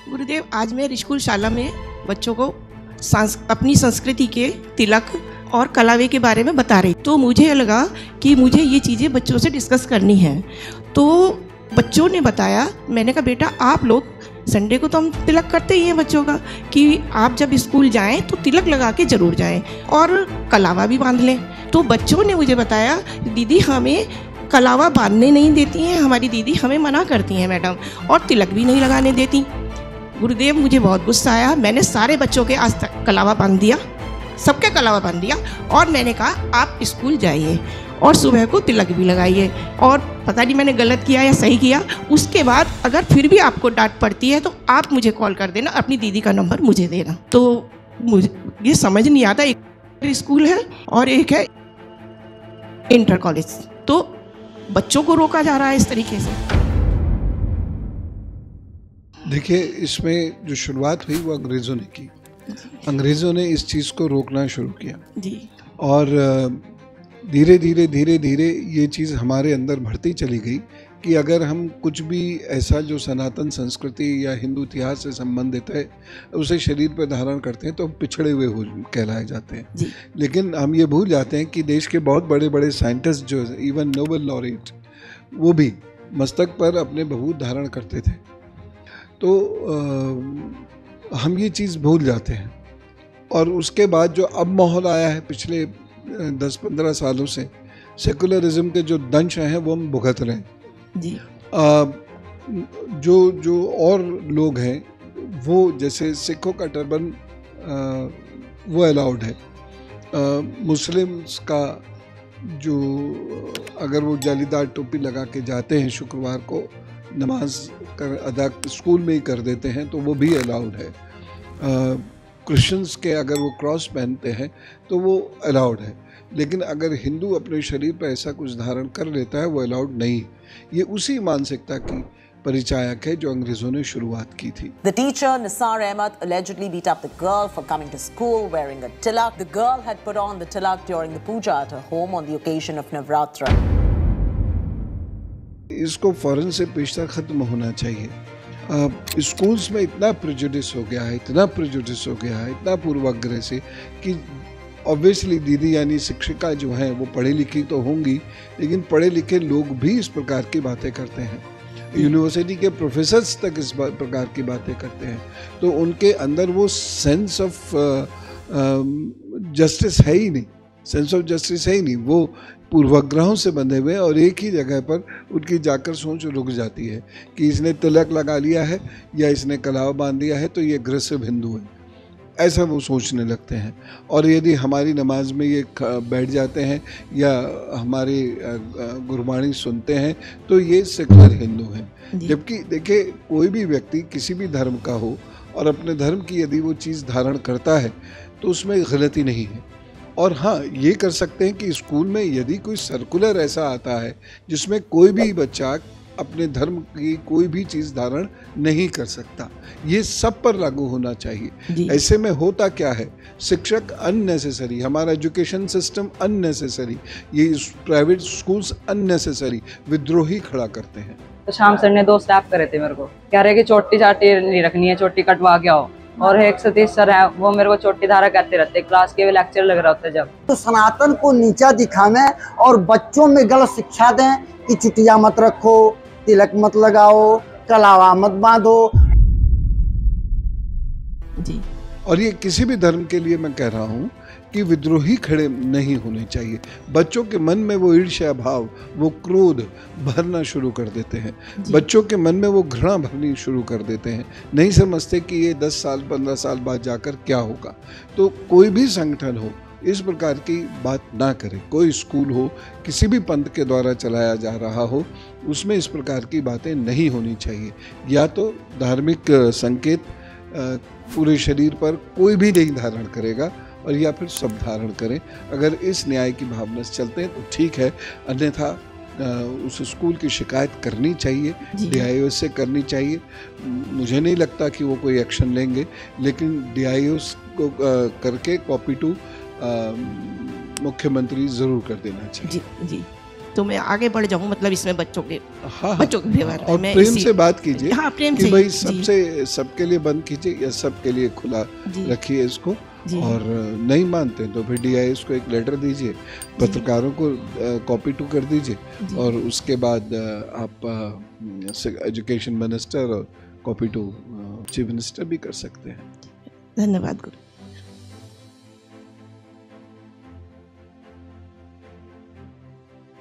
गुरुदेव, आज मैं स्कूल शाला में बच्चों को अपनी संस्कृति के तिलक और कलावे के बारे में बता रही, तो मुझे लगा कि मुझे ये चीज़ें बच्चों से डिस्कस करनी है। तो बच्चों ने बताया, मैंने कहा बेटा आप लोग संडे को तो हम तिलक करते ही हैं बच्चों का, कि आप जब स्कूल जाएं तो तिलक लगा के ज़रूर जाएं और कलावा भी बांध लें। तो बच्चों ने मुझे बताया दीदी हमें कलावा बांधने नहीं देती हैं, हमारी दीदी हमें मना करती हैं मैडम, और तिलक भी नहीं लगाने देती। गुरुदेव, मुझे बहुत गुस्सा आया। मैंने सारे बच्चों के आज तक कलावा बांध दिया, सबके कलावा बांध दिया, और मैंने कहा आप स्कूल जाइए और सुबह को तिलक भी लगाइए। और पता नहीं मैंने गलत किया या सही किया। उसके बाद अगर फिर भी आपको डांट पड़ती है तो आप मुझे कॉल कर देना, अपनी दीदी का नंबर मुझे देना। तो मुझे ये समझ नहीं आता, एक स्कूल है और एक है इंटर कॉलेज, तो बच्चों को रोका जा रहा है इस तरीके से। देखिए, इसमें जो शुरुआत हुई वो अंग्रेज़ों ने की। अंग्रेज़ों ने इस चीज़ को रोकना शुरू किया जी, और धीरे धीरे ये चीज़ हमारे अंदर बढ़ती चली गई कि अगर हम कुछ भी ऐसा जो सनातन संस्कृति या हिंदू इतिहास से संबंधित है उसे शरीर पर धारण करते हैं तो हम पिछड़े हुए कहलाए जाते हैं जी। लेकिन हम ये भूल जाते हैं कि देश के बहुत बड़े बड़े साइंटिस्ट जो इवन नोबेल लॉरेट वो भी मस्तक पर अपने भभूत धारण करते थे। तो हम ये चीज़ भूल जाते हैं। और उसके बाद जो अब माहौल आया है पिछले 10-15 सालों से, सेकुलरिज्म के जो दंश हैं वो हम भुगत रहे हैं जी। जो और लोग हैं वो जैसे सिखों का टर्बन वो अलाउड है, मुस्लिम्स का जो अगर वो जालीदार टोपी लगा के जाते हैं शुक्रवार को नमाज कर अदा स्कूल में ही कर देते हैं तो वो भी अलाउड है। क्रिश्चियंस के अगर वो क्रॉस पहनते हैं तो वो अलाउड है, लेकिन अगर हिंदू अपने शरीर पर ऐसा कुछ धारण कर लेता है वो अलाउड नहीं। ये उसी मानसिकता की परिचायक है जो अंग्रेजों ने शुरुआत की थी। The teacher Nisar Ahmed allegedly beat up the girl for coming to school wearing a tilak. The girl had put on the tilak during the puja at her home on the occasion of Navratra. इसको फौरन से पेशतर खत्म होना चाहिए। Schools में इतना prejudice हो गया है, इतना प्रेजुडिस हो गया है, इतना पूर्वाग्रह से कि ऑब्वियसली दीदी यानी शिक्षिका जो हैं वो पढ़ी लिखी तो होंगी, लेकिन पढ़े लिखे लोग भी इस प्रकार की बातें करते हैं। यूनिवर्सिटी के प्रोफेसर्स तक इस प्रकार की बातें करते हैं, तो उनके अंदर वो सेंस ऑफ जस्टिस है ही नहीं, सेंस ऑफ जस्टिस है ही नहीं। वो पूर्वाग्रहों से बंधे हुए और एक ही जगह पर उनकी जाकर सोच रुक जाती है कि इसने तिलक लगा लिया है या इसने कलावा बांध दिया है तो ये अग्रेसिव हिंदू है, ऐसा वो सोचने लगते हैं। और यदि हमारी नमाज में ये बैठ जाते हैं या हमारी गुरबाणी सुनते हैं तो ये सेकुलर हिंदू हैं। जबकि देखिए, कोई भी व्यक्ति किसी भी धर्म का हो और अपने धर्म की यदि वो चीज़ धारण करता है तो उसमें गलती नहीं है। और हाँ, ये कर सकते हैं कि स्कूल में यदि कोई सर्कुलर ऐसा आता है जिसमें कोई भी बच्चा अपने धर्म की कोई भी चीज़ धारण नहीं कर सकता, ये सब पर लागू होना चाहिए। ऐसे में होता क्या है, शिक्षक अननेसेसरी, हमारा एजुकेशन सिस्टम अननेसेसरी, ये प्राइवेट स्कूल्स अननेसेसरी विद्रोही खड़ा करते हैं। तो शाम सर ने 2 स्नैप करे थे मेरे को, कह रहे कि चोटी चाटी नहीं रखनी है, चोटी कटवा के आओ। और एक सतीश सर है वो मेरे को चोटी धारा कहते रहते, क्लास के भी लेक्चर लग रहा होता है जब। तो सनातन को नीचा दिखाने और बच्चों में गलत शिक्षा दें कि चुटिया मत रखो, तिलक मत लगाओ, कलावा मत बांधो जी। और ये किसी भी धर्म के लिए मैं कह रहा हूँ कि विद्रोही खड़े नहीं होने चाहिए। बच्चों के मन में वो ईर्ष्या भाव, वो क्रोध भरना शुरू कर देते हैं, बच्चों के मन में वो घृणा भरनी शुरू कर देते हैं, नहीं समझते कि ये 10 साल 15 साल बाद जाकर क्या होगा। तो कोई भी संगठन हो इस प्रकार की बात ना करे, कोई स्कूल हो किसी भी पंथ के द्वारा चलाया जा रहा हो उसमें इस प्रकार की बातें नहीं होनी चाहिए। या तो धार्मिक संकेत पूरे शरीर पर कोई भी नहीं धारण करेगा और या फिर सब धारण करें। अगर इस न्याय की भावना से चलते हैं तो ठीक है, अन्यथा उस स्कूल की शिकायत करनी चाहिए, DIOS से करनी चाहिए। मुझे नहीं लगता कि वो कोई एक्शन लेंगे, लेकिन DIOS को करके कॉपी टू मुख्यमंत्री ज़रूर कर देना चाहिए। जी जी। तो मैं आगे बढ़ जाऊँ, मतलब इसमें बच्चों के हाँ, बच्चों के व्यवहार और में प्रेम से बात कीजिए। हाँ, प्रेम कि से भाई जी। सबसे सबके लिए बंद कीजिए या सबके लिए खुला जी। रखिए इसको। जी। और नहीं मानते तो फिर DIS को एक लेटर दीजिए, पत्रकारों को कॉपी टू कर दीजिए, जी। और उसके बाद आप एजुकेशन मिनिस्टर और कॉपी टू चीफ मिनिस्टर भी कर सकते हैं। धन्यवाद गुरु।